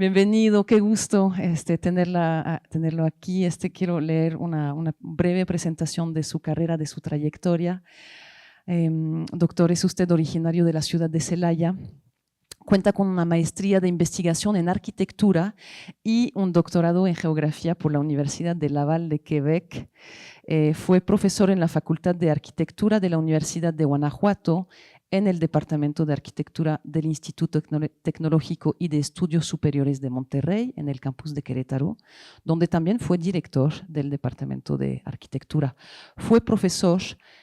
Bienvenido, qué gusto tenerlo aquí. Quiero leer una breve presentación de su carrera, de su trayectoria. Doctor, es usted originario de la ciudad de Celaya. Cuenta con una maestría de investigación en arquitectura y un doctorado en geografía por la Universidad de Laval de Quebec. Fue profesor en la Facultad de Arquitectura de la Universidad de Guanajuato, en el Departamento de Arquitectura del Instituto Tecnológico y de Estudios Superiores de Monterrey, en el campus de Querétaro, donde también fue director del Departamento de Arquitectura. Fue profesor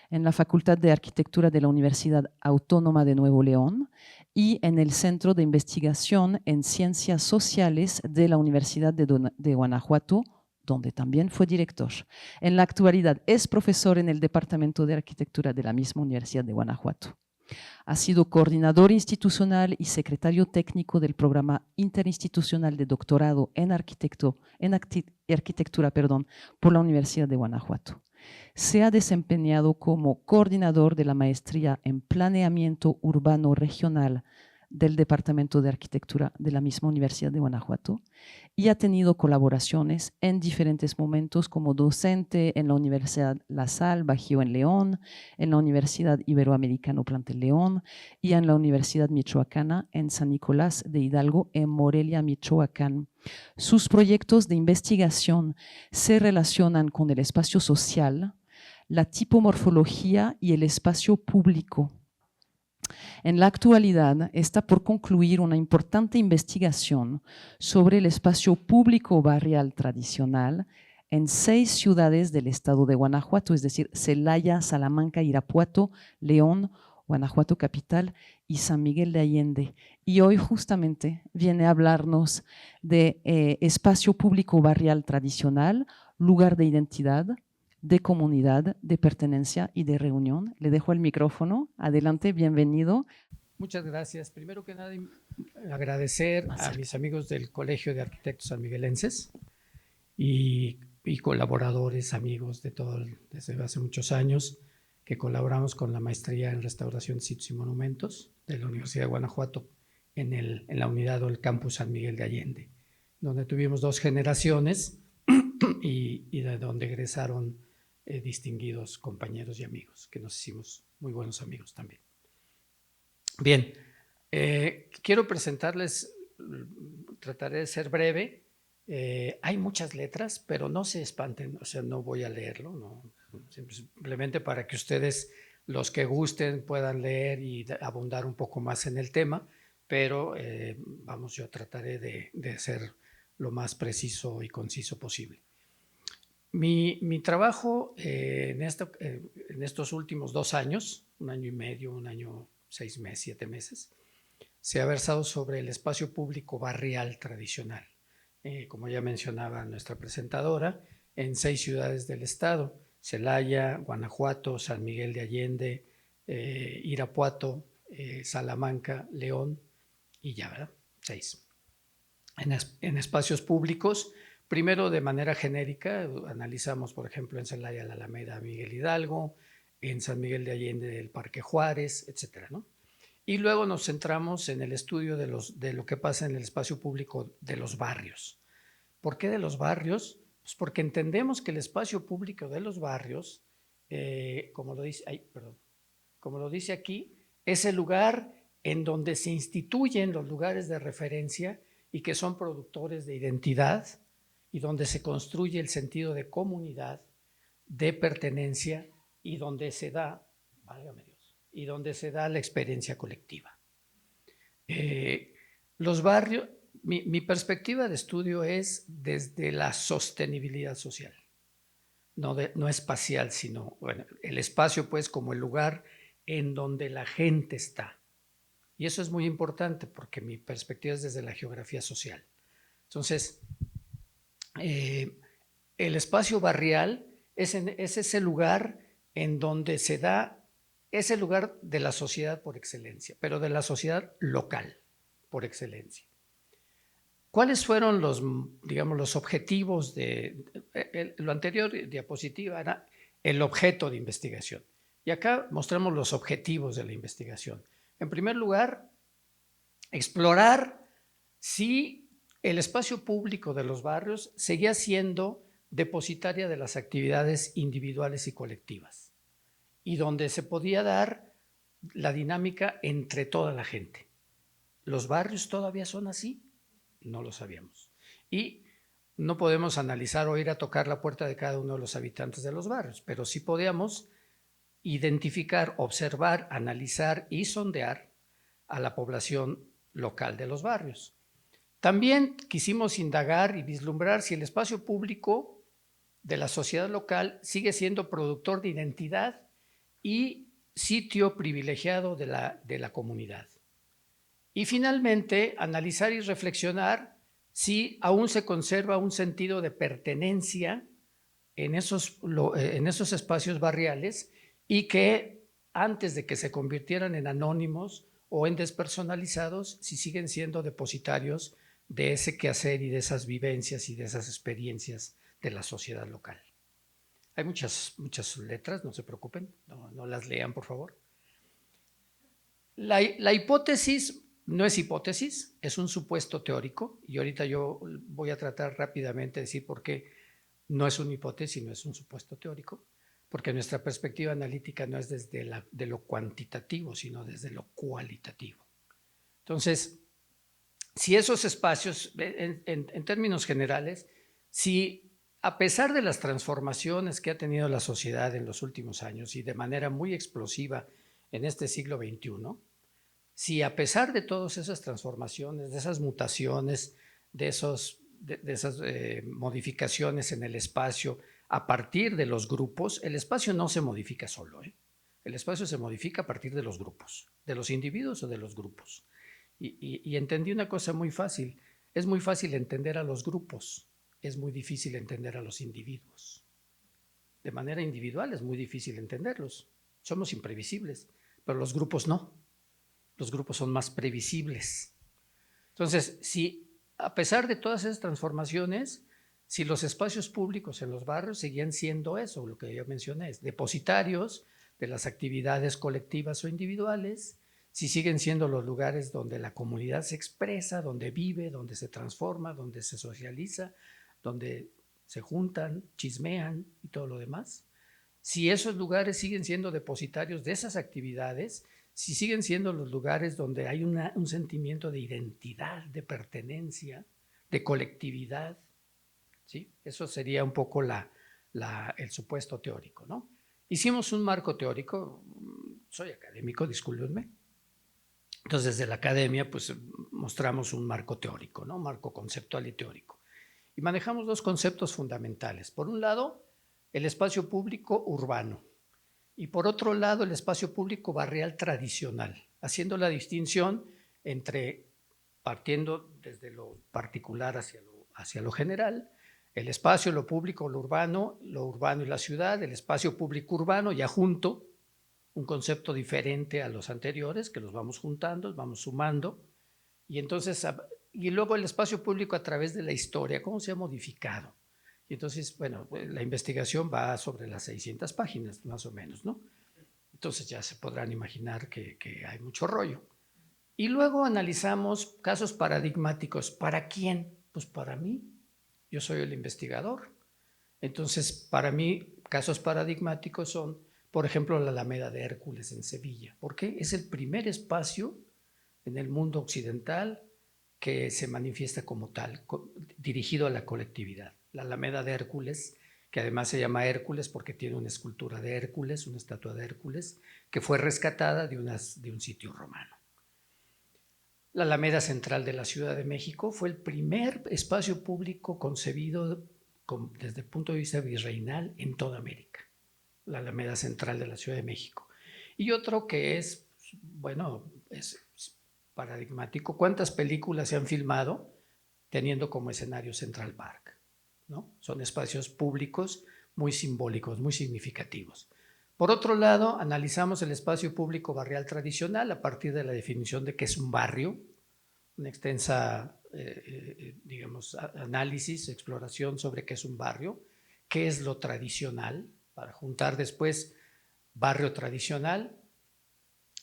en la Facultad de Arquitectura de la Universidad Autónoma de Nuevo León y en el Centro de Investigación en Ciencias Sociales de la Universidad de Guanajuato, donde también fue director. En la actualidad es profesor en el Departamento de Arquitectura de la misma Universidad de Guanajuato. Ha sido coordinador institucional y secretario técnico del programa interinstitucional de doctorado en arquitectura por la Universidad de Guanajuato. Se ha desempeñado como coordinador de la maestría en planeamiento urbano regional del Departamento de Arquitectura de la misma Universidad de Guanajuato y ha tenido colaboraciones en diferentes momentos como docente en la Universidad La Salle, Bajío en León, en la Universidad Iberoamericano Plantel León y en la Universidad Michoacana en San Nicolás de Hidalgo, en Morelia, Michoacán. Sus proyectos de investigación se relacionan con el espacio social, la tipomorfología y el espacio público. En la actualidad está por concluir una importante investigación sobre el espacio público barrial tradicional en 6 ciudades del estado de Guanajuato, es decir, Celaya, Salamanca, Irapuato, León, Guanajuato capital y San Miguel de Allende. Y hoy justamente viene a hablarnos de espacio público barrial tradicional, lugar de identidad, de comunidad, de pertenencia y de reunión. Le dejo el micrófono. Adelante, bienvenido. Muchas gracias. Primero que nada, agradecer a mis amigos del Colegio de Arquitectos Sanmiguelenses y colaboradores, amigos desde hace muchos años, que colaboramos con la maestría en restauración de sitios y monumentos de la Universidad de Guanajuato en la unidad o el campus San Miguel de Allende, donde tuvimos 2 generaciones y de donde egresaron distinguidos compañeros y amigos, que nos hicimos muy buenos amigos también. Bien, quiero presentarles, trataré de ser breve. Hay muchas letras, pero no se espanten, o sea, no voy a leerlo, no, simplemente para que ustedes, los que gusten, puedan leer y abundar un poco más en el tema, pero vamos, yo trataré de ser lo más preciso y conciso posible. Mi trabajo en estos últimos 2 años, 1 año y medio, 1 año, 6 meses, 7 meses, se ha versado sobre el espacio público barrial tradicional. Como ya mencionaba nuestra presentadora, en 6 ciudades del estado: Celaya, Guanajuato, San Miguel de Allende, Irapuato, Salamanca, León y ya, ¿verdad? 6. En espacios públicos, primero de manera genérica, analizamos, por ejemplo, en Celaya la Alameda Miguel Hidalgo, en San Miguel de Allende el Parque Juárez, etcétera, ¿no? Y luego nos centramos en el estudio de lo que pasa en el espacio público de los barrios. ¿Por qué de los barrios? Pues porque entendemos que el espacio público de los barrios, como lo dice aquí, es el lugar en donde se instituyen los lugares de referencia y que son productores de identidad, y donde se construye el sentido de comunidad, de pertenencia, y donde se da, válgame Dios, y donde se da la experiencia colectiva. Los barrios, mi perspectiva de estudio es desde la sostenibilidad social, no espacial, sino bueno, el espacio pues como el lugar en donde la gente está. Y eso es muy importante porque mi perspectiva es desde la geografía social. Entonces, el espacio barrial es ese lugar en donde se da, es el lugar de la sociedad por excelencia, pero de la sociedad local por excelencia. ¿Cuáles fueron los objetivos lo anterior diapositiva era el objeto de investigación? Y acá mostramos los objetivos de la investigación. En primer lugar, explorar si el espacio público de los barrios seguía siendo depositaria de las actividades individuales y colectivas, y donde se podía dar la dinámica entre toda la gente. ¿Los barrios todavía son así? No lo sabíamos. Y no podemos analizar o ir a tocar la puerta de cada uno de los habitantes de los barrios, pero sí podíamos identificar, observar, analizar y sondear a la población local de los barrios. También quisimos indagar y vislumbrar si el espacio público de la sociedad local sigue siendo productor de identidad y sitio privilegiado de la comunidad. Y finalmente, analizar y reflexionar si aún se conserva un sentido de pertenencia en esos espacios barriales y que antes de que se convirtieran en anónimos o en despersonalizados, si siguen siendo depositarios de ese quehacer y de esas vivencias y de esas experiencias de la sociedad local. Hay muchas letras, no se preocupen, no las lean, por favor. La hipótesis no es hipótesis, es un supuesto teórico, y ahorita yo voy a tratar rápidamente de decir por qué no es una hipótesis, no es un supuesto teórico, porque nuestra perspectiva analítica no es desde de lo cuantitativo, sino desde lo cualitativo. Entonces, si esos espacios, en términos generales, si a pesar de las transformaciones que ha tenido la sociedad en los últimos años y de manera muy explosiva en este siglo XXI, si a pesar de todas esas transformaciones, de esas mutaciones, de esas modificaciones en el espacio a partir de los grupos, el espacio no se modifica solo, el espacio se modifica a partir de los grupos, de los individuos o de los grupos. Y entendí una cosa muy fácil, es muy fácil entender a los grupos, es muy difícil entender a los individuos. De manera individual es muy difícil entenderlos, somos imprevisibles, pero los grupos no. Los grupos son más previsibles. Entonces, si a pesar de todas esas transformaciones, si los espacios públicos en los barrios seguían siendo eso, lo que yo mencioné, depositarios de las actividades colectivas o individuales, si siguen siendo los lugares donde la comunidad se expresa, donde vive, donde se transforma, donde se socializa, donde se juntan, chismean y todo lo demás, si esos lugares siguen siendo depositarios de esas actividades, si siguen siendo los lugares donde hay un sentimiento de identidad, de pertenencia, de colectividad, ¿sí? Eso sería un poco el supuesto teórico, ¿no? Hicimos un marco teórico, soy académico, discúlpenme. Entonces, desde la academia, pues mostramos un marco teórico, ¿no? Marco conceptual y teórico. Y manejamos dos conceptos fundamentales. Por un lado, el espacio público urbano. Y por otro lado, el espacio público barrial tradicional, haciendo la distinción entre, partiendo desde lo particular hacia lo general, el espacio, lo público, lo urbano y la ciudad, el espacio público urbano, ya junto, un concepto diferente a los anteriores, que los vamos juntando, vamos sumando, y entonces, y luego el espacio público a través de la historia, cómo se ha modificado. Y entonces, bueno, la investigación va sobre las 600 páginas, más o menos, ¿no? Entonces ya se podrán imaginar que hay mucho rollo. Y luego analizamos casos paradigmáticos. ¿Para quién? Pues para mí. Yo soy el investigador. Entonces, para mí, casos paradigmáticos son, por ejemplo, la Alameda de Hércules en Sevilla. ¿Por qué? Es el primer espacio en el mundo occidental que se manifiesta como tal, dirigido a la colectividad. La Alameda de Hércules, que además se llama Hércules porque tiene una escultura de Hércules, una estatua de Hércules, que fue rescatada de un sitio romano. La Alameda Central de la Ciudad de México fue el primer espacio público concebido desde el punto de vista virreinal en toda América. La Alameda Central de la Ciudad de México. Y otro que es, bueno, es paradigmático. ¿Cuántas películas se han filmado teniendo como escenario Central Park? ¿No? Son espacios públicos muy simbólicos, muy significativos. Por otro lado, analizamos el espacio público barrial tradicional a partir de la definición de qué es un barrio, una extensa, digamos, análisis, exploración sobre qué es un barrio, qué es lo tradicional, para juntar después barrio tradicional.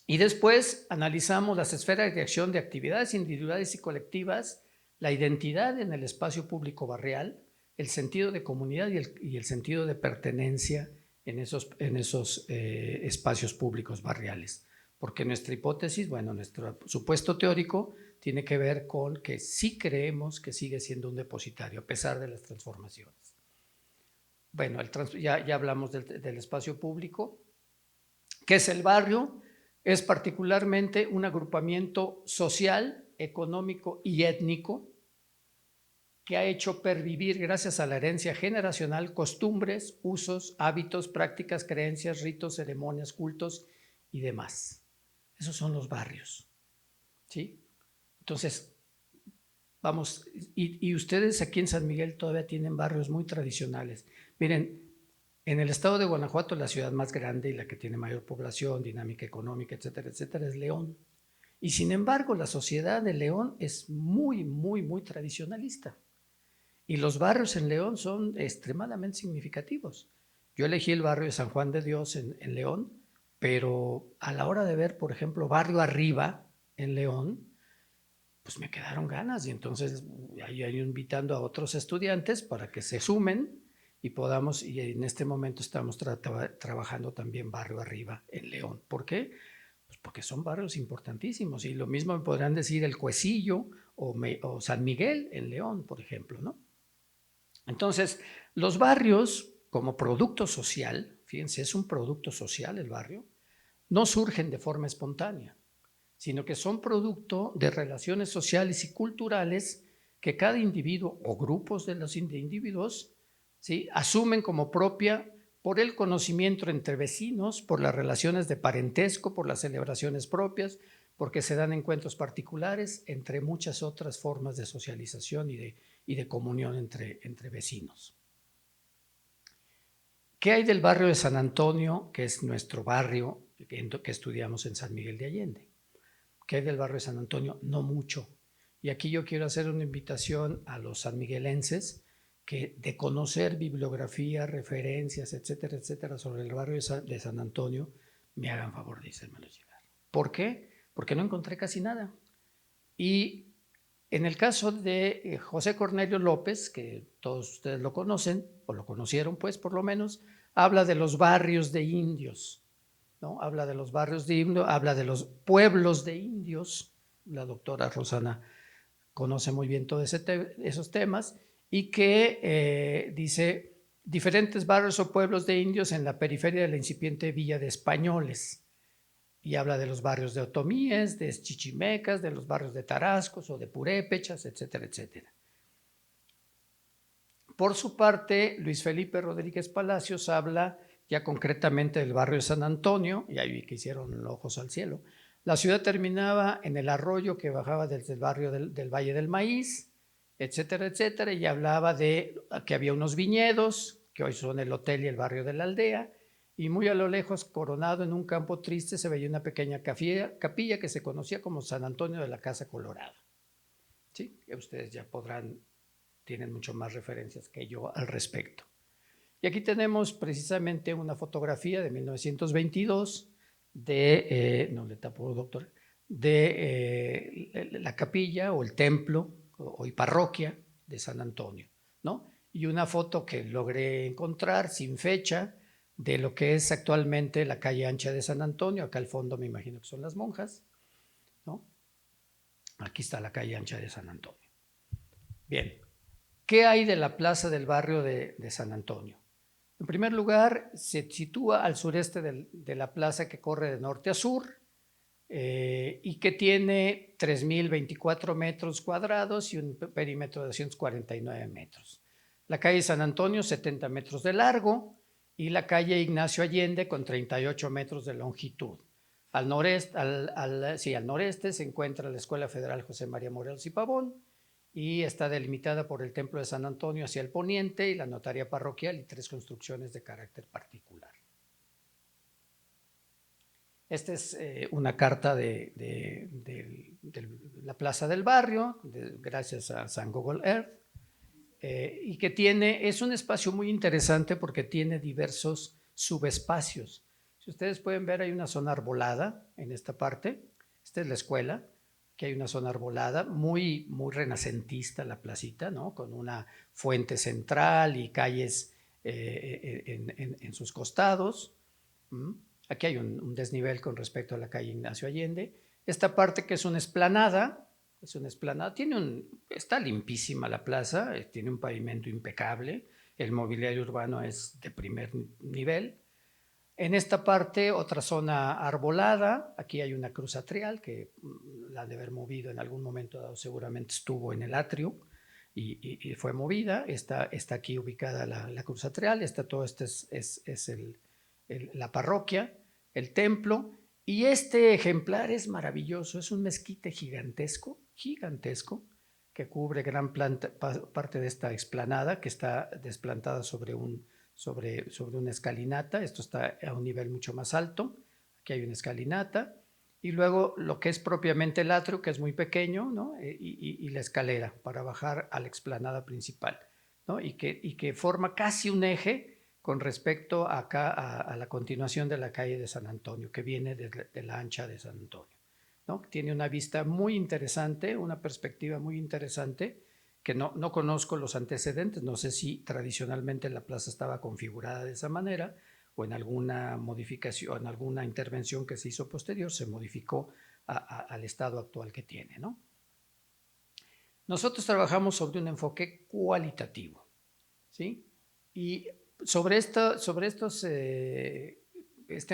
Y después analizamos las esferas de acción de actividades individuales y colectivas la identidad en el espacio público barrial, el sentido de comunidad y el sentido de pertenencia en esos espacios públicos barriales. Porque nuestra hipótesis, bueno, nuestro supuesto teórico tiene que ver con que sí creemos que sigue siendo un depositario a pesar de las transformaciones. Bueno, ya hablamos del espacio público. ¿Qué es el barrio? Es particularmente un agrupamiento social, económico y étnico que ha hecho pervivir, gracias a la herencia generacional, costumbres, usos, hábitos, prácticas, creencias, ritos, ceremonias, cultos y demás. Esos son los barrios, ¿sí? Entonces, vamos, y ustedes aquí en San Miguel todavía tienen barrios muy tradicionales. Miren, en el estado de Guanajuato, la ciudad más grande y la que tiene mayor población, dinámica económica, etcétera, etcétera, es León. Y sin embargo, la sociedad de León es muy, muy, muy tradicionalista. Y los barrios en León son extremadamente significativos. Yo elegí el barrio de San Juan de Dios en León, pero a la hora de ver, por ejemplo, Barrio Arriba en León, pues me quedaron ganas y entonces ahí invitando a otros estudiantes para que se sumen y podamos, y en este momento estamos trabajando también Barrio Arriba en León. ¿Por qué? Pues porque son barrios importantísimos y lo mismo me podrán decir el Cuecillo o San Miguel en León, por ejemplo, ¿no? Entonces, los barrios como producto social, fíjense, es un producto social el barrio, no surgen de forma espontánea, sino que son producto de relaciones sociales y culturales que cada individuo o grupos de los individuos, ¿sí?, asumen como propia por el conocimiento entre vecinos, por las relaciones de parentesco, por las celebraciones propias, porque se dan encuentros particulares, entre muchas otras formas de socialización y de comunión entre vecinos. ¿Qué hay del barrio de San Antonio, que es nuestro barrio que estudiamos en San Miguel de Allende? ¿Qué hay del barrio de San Antonio? No mucho. Y aquí yo quiero hacer una invitación a los sanmiguelenses que de conocer bibliografía, referencias, etcétera, etcétera, sobre el barrio de San Antonio, me hagan favor de hacérmelo llegar. ¿Por qué? Porque no encontré casi nada. Y en el caso de José Cornelio López, que todos ustedes lo conocen, o lo conocieron pues por lo menos, habla de los barrios de indios, ¿no? Habla de los barrios de indios, habla de los pueblos de indios. La doctora Rosana conoce muy bien todos esos temas y que dice diferentes barrios o pueblos de indios en la periferia de la incipiente villa de españoles. Y habla de los barrios de otomíes, de chichimecas, de los barrios de tarascos o de purépechas, etcétera, etcétera. Por su parte, Luis Felipe Rodríguez Palacios habla ya concretamente del barrio de San Antonio, y ahí que hicieron ojos al cielo. La ciudad terminaba en el arroyo que bajaba desde el barrio del Valle del Maíz, etcétera, etcétera, y hablaba de que había unos viñedos, que hoy son el hotel y el barrio de la aldea, y muy a lo lejos, coronado en un campo triste, se veía una pequeña capilla que se conocía como San Antonio de la Casa Colorada. ¿Sí? Que ustedes ya tienen mucho más referencias que yo al respecto. Y aquí tenemos precisamente una fotografía de 1922 no le tapo, doctor, de la capilla o el templo o parroquia de San Antonio, ¿no? Y una foto que logré encontrar sin fecha de lo que es actualmente la calle ancha de San Antonio. Acá al fondo me imagino que son las monjas, ¿no? Aquí está la calle ancha de San Antonio. Bien, ¿qué hay de la plaza del barrio de San Antonio? En primer lugar, se sitúa al sureste de la plaza que corre de norte a sur y que tiene 3.024 metros cuadrados y un perímetro de 249 metros. La calle San Antonio, 70 metros de largo, y la calle Ignacio Allende con 38 metros de longitud. Al noreste, al noreste se encuentra la Escuela Federal José María Morelos y Pavón y está delimitada por el Templo de San Antonio hacia el poniente y la notaría parroquial y 3 construcciones de carácter particular. Esta es una carta de la plaza del barrio, gracias a San Google Earth. Y que es un espacio muy interesante porque tiene diversos subespacios. Si ustedes pueden ver, hay una zona arbolada en esta parte. Esta es la escuela. Aquí hay una zona arbolada, muy renacentista la placita, ¿no? Con una fuente central y calles en sus costados. Aquí hay un desnivel con respecto a la calle Ignacio Allende. Esta parte que es una explanada, está limpísima la plaza, tiene un pavimento impecable, el mobiliario urbano es de primer nivel. En esta parte, otra zona arbolada, aquí hay una cruz atrial que la han de haber movido en algún momento dado, seguramente estuvo en el atrio y fue movida. Está aquí ubicada la cruz atrial, todo esto es la parroquia, el templo, y este ejemplar es maravilloso, es un mezquite gigantesco, que cubre gran parte de esta explanada que está desplantada sobre una escalinata. Esto está a un nivel mucho más alto. Aquí hay una escalinata. Y luego lo que es propiamente el atrio, que es muy pequeño, ¿no? y la escalera para bajar a la explanada principal, ¿no? y que forma casi un eje con respecto acá a la continuación de la calle de San Antonio, que viene de la ancha de San Antonio, ¿no? Tiene una vista muy interesante, una perspectiva muy interesante, que no conozco los antecedentes, no sé si tradicionalmente la plaza estaba configurada de esa manera o en alguna modificación, en alguna intervención que se hizo posterior, se modificó al estado actual que tiene, ¿no? Nosotros trabajamos sobre un enfoque cualitativo, ¿sí? Y sobre este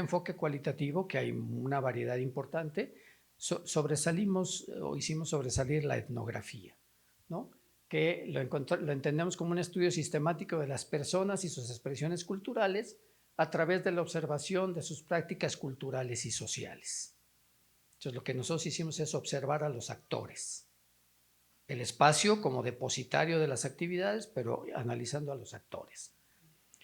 enfoque cualitativo, que hay una variedad importante, sobresalimos o hicimos sobresalir la etnografía, ¿no? Que lo entendemos como un estudio sistemático de las personas y sus expresiones culturales a través de la observación de sus prácticas culturales y sociales. Entonces, lo que nosotros hicimos es observar a los actores, el espacio como depositario de las actividades, pero analizando a los actores.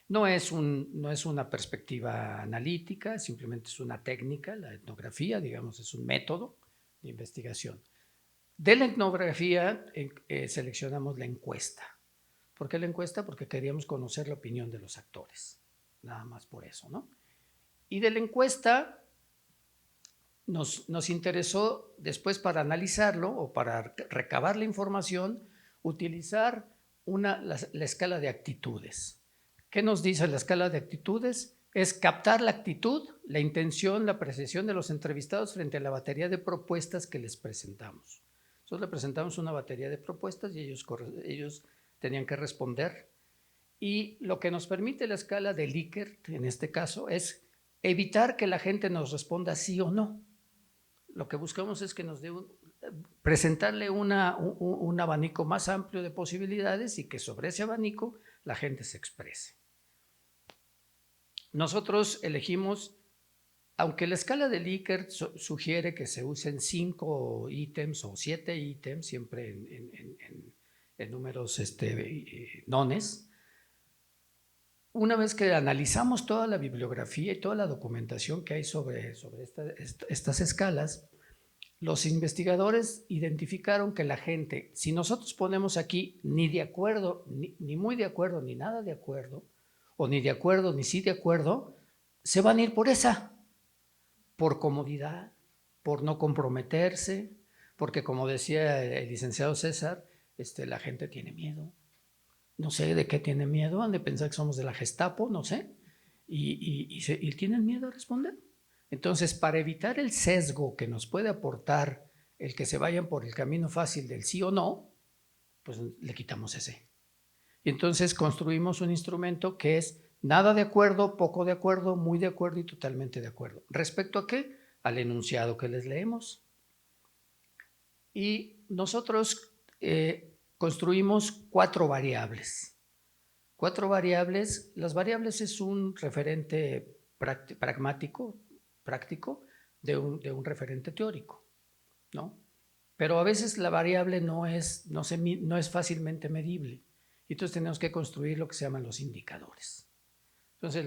No es una perspectiva analítica, simplemente es una técnica, la etnografía, digamos, es un método de investigación. De la etnografía seleccionamos la encuesta. ¿Por qué la encuesta? Porque queríamos conocer la opinión de los actores, nada más por eso, ¿no? Y de la encuesta nos interesó después, para analizarlo o para recabar la información, utilizar la escala de actitudes. ¿Qué nos dice la escala de actitudes? Es captar la actitud, la intención, la percepción de los entrevistados frente a la batería de propuestas que les presentamos. Nosotros le presentamos una batería de propuestas y ellos tenían que responder. Y lo que nos permite la escala de Likert, en este caso, es evitar que la gente nos responda sí o no. Lo que buscamos es que nos dé presentarle un abanico más amplio de posibilidades y que sobre ese abanico la gente se exprese. Nosotros elegimos, aunque la escala de Likert sugiere que se usen 5 ítems o 7 ítems, siempre en números nones, una vez que analizamos toda la bibliografía y toda la documentación que hay sobre estas escalas, los investigadores identificaron que la gente, si nosotros ponemos aquí ni de acuerdo, ni muy de acuerdo, ni nada de acuerdo, o ni de acuerdo, ni sí de acuerdo, se van a ir por esa, por comodidad, por no comprometerse, porque como decía el licenciado César, la gente tiene miedo. No sé de qué tiene miedo, han de pensar que somos de la Gestapo, no sé, y tienen miedo a responder. Entonces, para evitar el sesgo que nos puede aportar el que se vayan por el camino fácil del sí o no, pues le quitamos ese. Y entonces construimos un instrumento que es nada de acuerdo, poco de acuerdo, muy de acuerdo y totalmente de acuerdo. ¿Respecto a qué? Al enunciado que les leemos. Y nosotros construimos 4 variables. 4 variables. Las variables es un referente práctico de un referente teórico, ¿no? Pero a veces la variable no es fácilmente medible. Y entonces tenemos que construir lo que se llaman los indicadores. Entonces,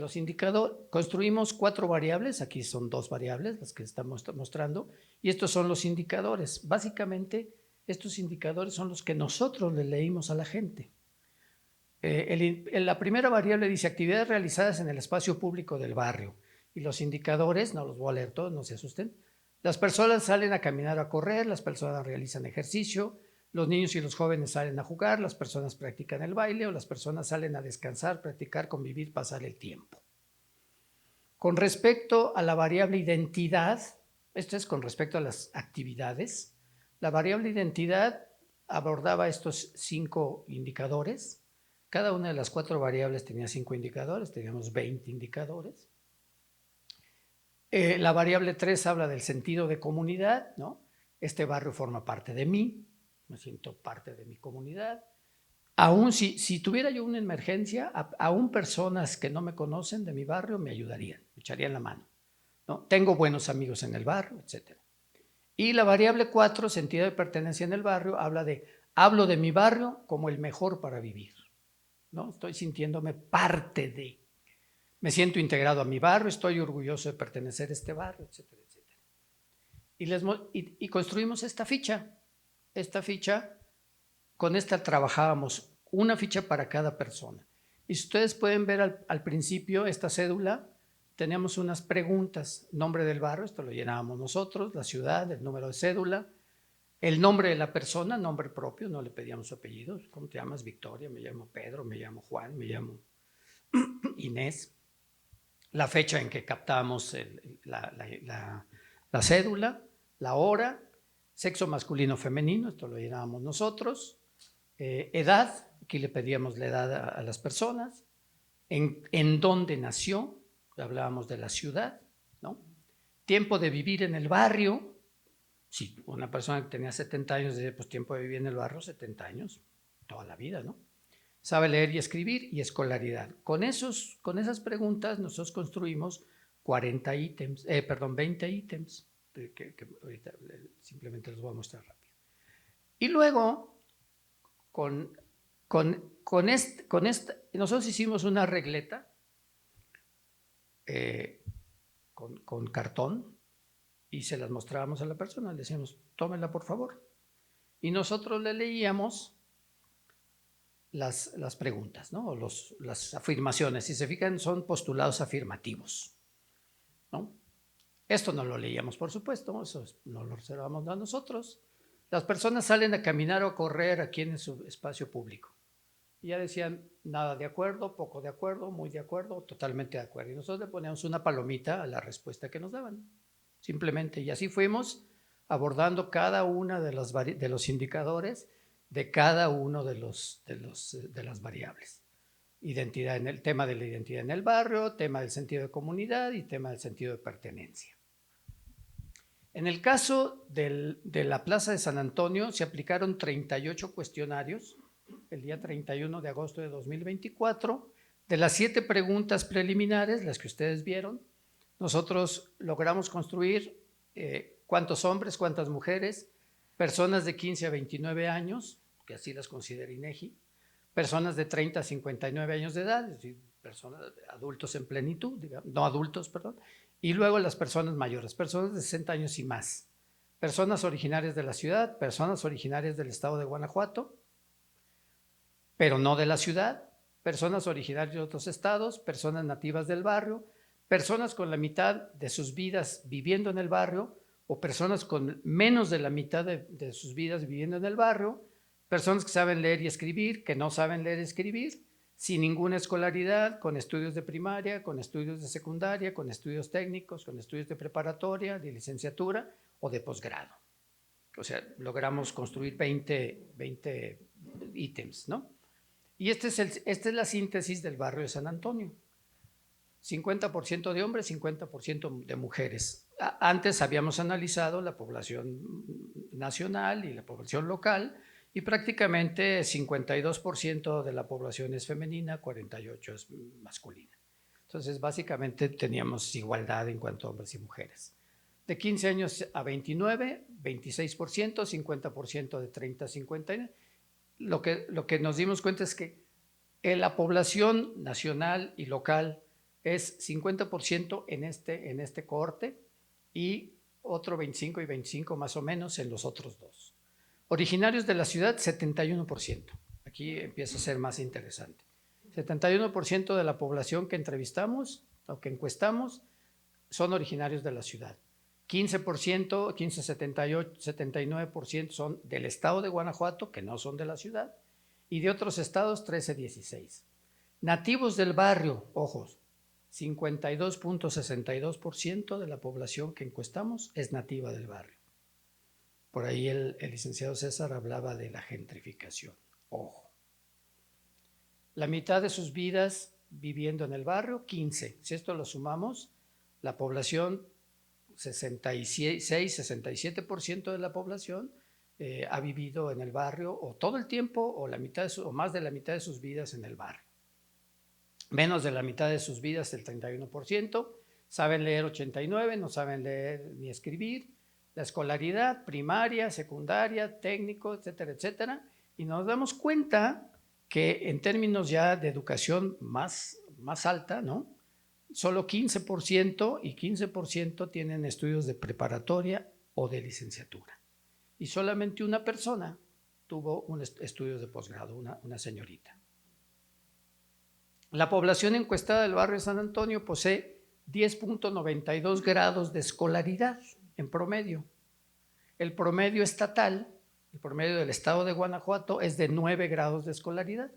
construimos 4 variables, aquí son 2 variables las que estamos mostrando, y estos son los indicadores. Básicamente, estos indicadores son los que nosotros le leímos a la gente. La primera variable dice actividades realizadas en el espacio público del barrio, y los indicadores, no los voy a leer todos, no se asusten, Las personas salen a caminar o a correr, las personas realizan ejercicio, los niños y los jóvenes salen a jugar, las personas practican el baile o las personas salen a descansar, practicar, convivir, pasar el tiempo. Con respecto a la variable identidad, esto es con respecto a las actividades, la variable identidad abordaba estos 5 indicadores. Cada una de las 4 variables tenía 5 indicadores, teníamos 20 indicadores. La variable 3 habla del sentido de comunidad, ¿no? Este barrio forma parte de mí, me siento parte de mi comunidad. Aún si tuviera yo una emergencia, aún personas que no me conocen de mi barrio me ayudarían, me echarían la mano, ¿no? Tengo buenos amigos en el barrio, etc. Y la variable 4, sentido de pertenencia en el barrio, hablo de mi barrio como el mejor para vivir, ¿no? Estoy sintiéndome parte de, me siento integrado a mi barrio, estoy orgulloso de pertenecer a este barrio, etcétera, etcétera. Y construimos esta ficha. Esta ficha, con esta trabajábamos una ficha para cada persona. Y si ustedes pueden ver al principio esta cédula, teníamos unas preguntas: nombre del barrio, esto lo llenábamos nosotros, la ciudad, el número de cédula, el nombre de la persona, nombre propio, no le pedíamos su apellido. ¿Cómo te llamas? Victoria. Me llamo Pedro, me llamo Juan, me llamo Inés. La fecha en que captamos la cédula, la hora, sexo masculino o femenino, esto lo llenábamos nosotros, edad, aquí le pedíamos la edad a las personas, en dónde nació, hablábamos de la ciudad, ¿no? Tiempo de vivir en el barrio, si una persona que tenía 70 años decía, pues tiempo de vivir en el barrio, 70 años, toda la vida, ¿no? Sabe leer y escribir y escolaridad. Con esas preguntas nosotros construimos 20 ítems, que ahorita simplemente los voy a mostrar rápido. Y luego, nosotros hicimos una regleta con cartón y se las mostrábamos a la persona, le decíamos, tómela por favor. Y nosotros le leíamos las preguntas, ¿no? O las afirmaciones. Si se fijan, son postulados afirmativos, ¿no? Esto no lo leíamos, por supuesto, eso no lo reservamos a nosotros. Las personas salen a caminar o a correr aquí en su espacio público. Y ya decían, nada de acuerdo, poco de acuerdo, muy de acuerdo, totalmente de acuerdo. Y nosotros le poníamos una palomita a la respuesta que nos daban, simplemente. Y así fuimos abordando cada una de los indicadores de cada uno de las variables. Identidad en el tema de la identidad en el barrio, tema del sentido de comunidad y tema del sentido de pertenencia. En el caso de la Plaza de San Antonio se aplicaron 38 cuestionarios el día 31 de agosto de 2024. De las 7 preguntas preliminares, las que ustedes vieron, nosotros logramos construir cuántos hombres, cuántas mujeres, personas de 15 a 29 años, que así las considera INEGI, personas de 30 a 59 años de edad, es decir, adultos en plenitud, digamos, no adultos, perdón, y luego las personas mayores, personas de 60 años y más, personas originarias de la ciudad, personas originarias del estado de Guanajuato, pero no de la ciudad, personas originarias de otros estados, personas nativas del barrio, personas con la mitad de sus vidas viviendo en el barrio o personas con menos de la mitad de sus vidas viviendo en el barrio, personas que saben leer y escribir, que no saben leer y escribir, sin ninguna escolaridad, con estudios de primaria, con estudios de secundaria, con estudios técnicos, con estudios de preparatoria, de licenciatura o de posgrado. O sea, logramos construir 20 ítems, ¿no? Y esta es la síntesis del barrio de San Antonio. 50% de hombres, 50% de mujeres. Antes habíamos analizado la población nacional y la población local y prácticamente 52% de la población es femenina, 48% es masculina. Entonces, básicamente teníamos igualdad en cuanto a hombres y mujeres. De 15 años a 29, 26%, 50% de 30 a 50. Lo que nos dimos cuenta es que la población nacional y local es 50% en este cohorte y otro 25 y 25 más o menos en los otros dos. Originarios de la ciudad, 71%. Aquí empieza a ser más interesante. 71% de la población que entrevistamos o que encuestamos son originarios de la ciudad. 15%, 79% son del estado de Guanajuato, que no son de la ciudad, y de otros estados 16. Nativos del barrio, ojos, 52.62% de la población que encuestamos es nativa del barrio. Por ahí el licenciado César hablaba de la gentrificación, ojo. La mitad de sus vidas viviendo en el barrio, 15. Si esto lo sumamos, la población, 67% de la población ha vivido en el barrio o todo el tiempo o más de la mitad de sus vidas en el barrio. Menos de la mitad de sus vidas, el 31%, saben leer 89%, no saben leer ni escribir, la escolaridad primaria, secundaria, técnico, etcétera, etcétera, y nos damos cuenta que en términos ya de educación más alta, ¿no? Solo 15% y 15% tienen estudios de preparatoria o de licenciatura. Y solamente una persona tuvo estudios de posgrado, una señorita. La población encuestada del barrio de San Antonio posee 10.92 grados de escolaridad en promedio. El promedio estatal, el promedio del estado de Guanajuato es de 9 grados de escolaridad.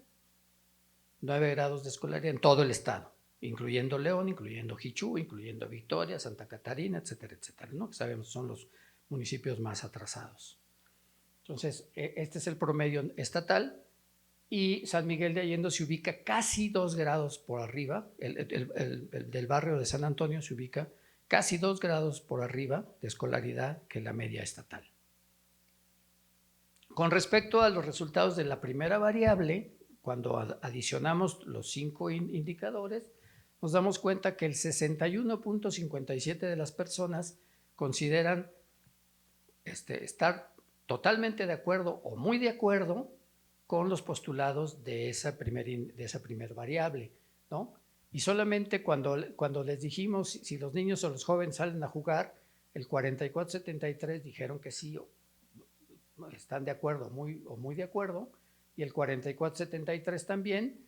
9 grados de escolaridad en todo el estado, incluyendo León, incluyendo Jichú, incluyendo Victoria, Santa Catarina, etcétera, etcétera, ¿no? Que sabemos son los municipios más atrasados. Entonces, este es el promedio estatal. Y San Miguel de Allende se ubica casi 2 grados por arriba, el del barrio de San Antonio se ubica casi 2 grados por arriba de escolaridad que la media estatal. Con respecto a los resultados de la primera variable, cuando adicionamos los 5 indicadores, nos damos cuenta que el 61.57% de las personas consideran estar totalmente de acuerdo o muy de acuerdo con los postulados de esa primer variable, ¿no? Y solamente cuando les dijimos si los niños o los jóvenes salen a jugar, el 44.73 dijeron que sí, están de acuerdo o muy de acuerdo, y el 44.73 también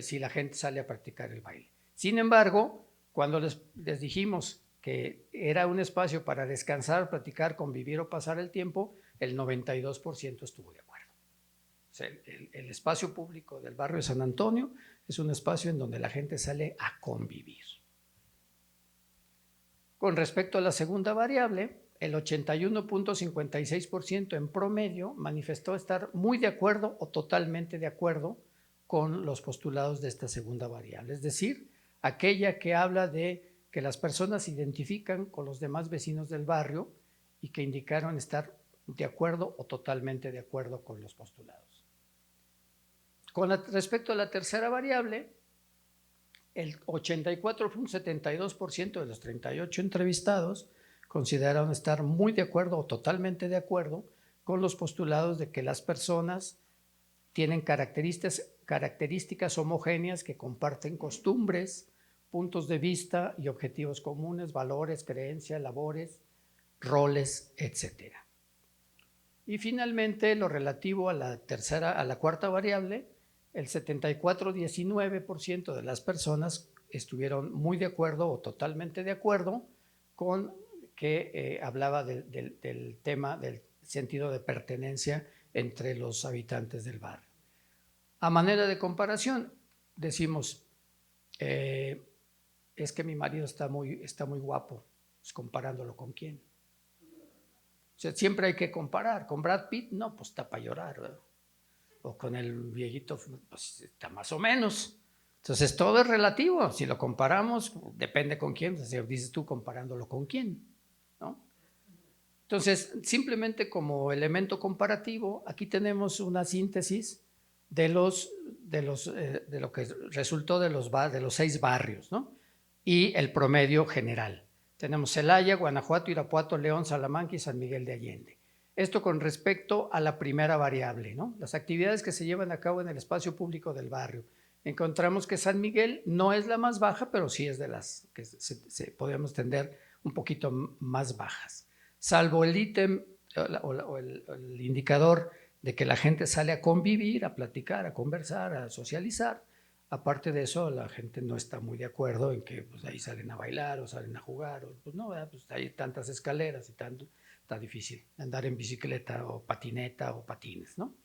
si la gente sale a practicar el baile. Sin embargo, cuando les dijimos que era un espacio para descansar, practicar, convivir o pasar el tiempo, el 92% estuvo de acuerdo. O sea, el espacio público del barrio de San Antonio es un espacio en donde la gente sale a convivir. Con respecto a la segunda variable, el 81.56% en promedio manifestó estar muy de acuerdo o totalmente de acuerdo con los postulados de esta segunda variable, es decir, aquella que habla de que las personas se identifican con los demás vecinos del barrio y que indicaron estar de acuerdo o totalmente de acuerdo con los postulados. Con respecto a la tercera variable, el 84.72% de los 38 entrevistados consideraron estar muy de acuerdo o totalmente de acuerdo con los postulados de que las personas tienen características homogéneas que comparten costumbres, puntos de vista y objetivos comunes, valores, creencias, labores, roles, etc. Y finalmente, lo relativo a la cuarta variable, el 74.19% de las personas estuvieron muy de acuerdo o totalmente de acuerdo con que hablaba del tema del sentido de pertenencia entre los habitantes del barrio. A manera de comparación, decimos, es que mi marido está muy guapo, pues comparándolo con quién. O sea, siempre hay que comparar. Con Brad Pitt, no, pues está para llorar, ¿verdad? O con el viejito, pues está más o menos. Entonces todo es relativo. Si lo comparamos, depende con quién. O sea, dices tú comparándolo con quién, ¿no? Entonces, simplemente como elemento comparativo, aquí tenemos una síntesis de lo que resultó de los 6 barrios, ¿no? Y el promedio general. Tenemos Celaya, Guanajuato, Irapuato, León, Salamanca y San Miguel de Allende. Esto con respecto a la primera variable, ¿no? Las actividades que se llevan a cabo en el espacio público del barrio. Encontramos que San Miguel no es la más baja, pero sí es de las que podríamos tender un poquito más bajas. Salvo el ítem o el indicador de que la gente sale a convivir, a platicar, a conversar, a socializar, Aparte de eso, la gente no está muy de acuerdo en que pues, ahí salen a bailar o salen a jugar. Pues no, pues hay tantas escaleras y tanto, está difícil andar en bicicleta o patineta o patines, ¿no?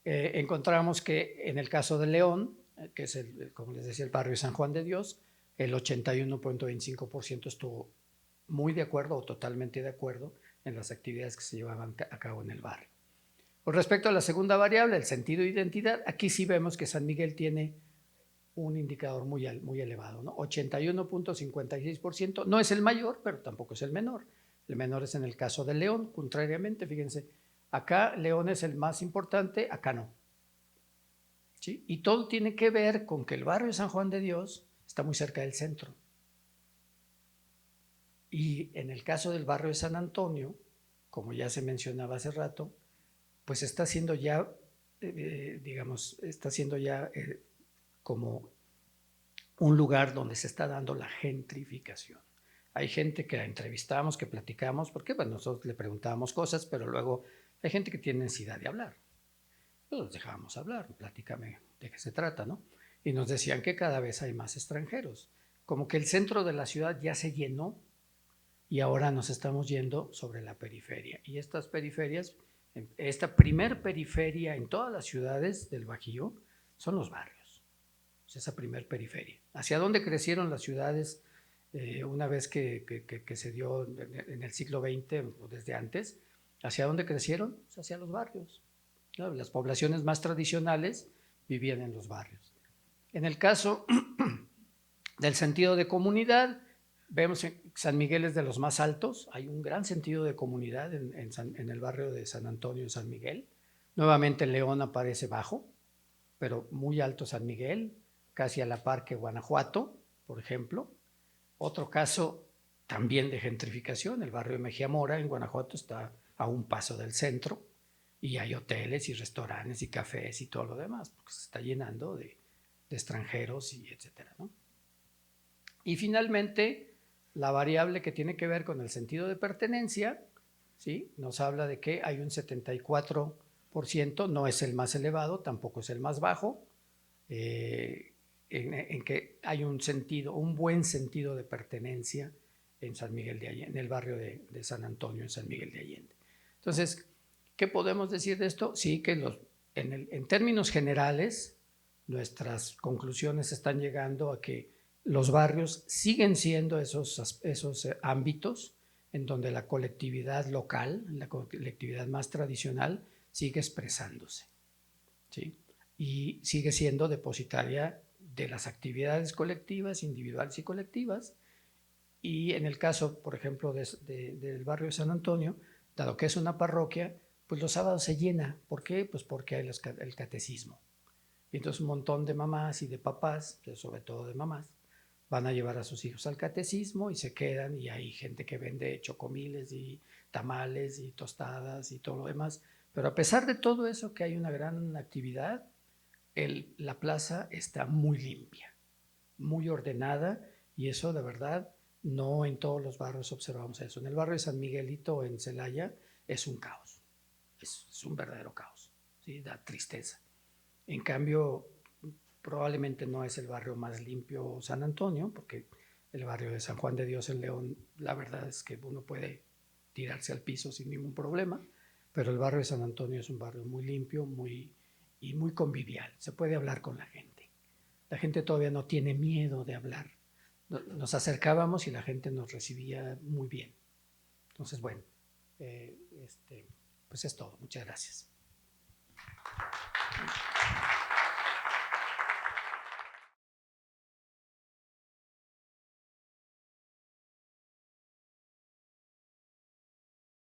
Encontramos que en el caso de León, que es, como les decía, el barrio de San Juan de Dios, el 81.25% estuvo muy de acuerdo o totalmente de acuerdo en las actividades que se llevaban a cabo en el barrio. Con respecto a la segunda variable, el sentido de identidad, aquí sí vemos que San Miguel tiene un indicador muy elevado, ¿no? 81.56%, no es el mayor, pero tampoco es el menor. El menor es en el caso de León, contrariamente, fíjense, acá León es el más importante, acá no. ¿Sí? Y todo tiene que ver con que el barrio de San Juan de Dios está muy cerca del centro. Y en el caso del barrio de San Antonio, como ya se mencionaba hace rato, pues está siendo ya, como un lugar donde se está dando la gentrificación. Hay gente que la entrevistamos, que platicamos, porque bueno, nosotros le preguntábamos cosas, pero luego hay gente que tiene necesidad de hablar. Pues los dejábamos hablar, platícame de qué se trata, ¿no? Y nos decían que cada vez hay más extranjeros, como que el centro de la ciudad ya se llenó y ahora nos estamos yendo sobre la periferia. Y estas periferias, esta primer periferia en todas las ciudades del Bajío son los barrios. Es esa primer periferia. ¿Hacia dónde crecieron las ciudades una vez que se dio en el siglo XX o desde antes? ¿Hacia dónde crecieron? Pues hacia los barrios. Claro, las poblaciones más tradicionales vivían en los barrios. En el caso del sentido de comunidad, vemos que San Miguel es de los más altos, hay un gran sentido de comunidad en el barrio de San Antonio y San Miguel. Nuevamente León aparece bajo, pero muy alto San Miguel, casi a la par que Guanajuato, por ejemplo. Otro caso también de gentrificación, el barrio de Mejía Mora en Guanajuato está a un paso del centro y hay hoteles y restaurantes y cafés y todo lo demás, porque se está llenando de extranjeros y etcétera, ¿no? Y finalmente, la variable que tiene que ver con el sentido de pertenencia, ¿sí? Nos habla de que hay un 74%, no es el más elevado, tampoco es el más bajo, en que hay un buen sentido de pertenencia en San Miguel de Allende, en el barrio de San Antonio, en San Miguel de Allende. Entonces, ¿qué podemos decir de esto? Sí, que en términos generales, nuestras conclusiones están llegando a que los barrios siguen siendo esos ámbitos en donde la colectividad local, la colectividad más tradicional, sigue expresándose, ¿sí? Y sigue siendo depositaria de las actividades colectivas, individuales y colectivas. Y en el caso, por ejemplo, del barrio de San Antonio, dado que es una parroquia, pues los sábados se llena. ¿Por qué? Pues porque hay el catecismo. Y entonces un montón de mamás y de papás, sobre todo de mamás, van a llevar a sus hijos al catecismo y se quedan, y hay gente que vende chocomiles y tamales y tostadas y todo lo demás. Pero a pesar de todo eso, que hay una gran actividad, la plaza está muy limpia, muy ordenada, y eso de verdad no en todos los barrios observamos eso. En el barrio de San Miguelito en Celaya es un caos, es un verdadero caos, ¿sí? Da tristeza. En cambio, probablemente no es el barrio más limpio San Antonio, porque el barrio de San Juan de Dios en León, la verdad es que uno puede tirarse al piso sin ningún problema, pero el barrio de San Antonio es un barrio muy limpio, muy convivial. Se puede hablar con la gente. La gente todavía no tiene miedo de hablar. Nos acercábamos y la gente nos recibía muy bien. Entonces, bueno, pues es todo. Muchas gracias.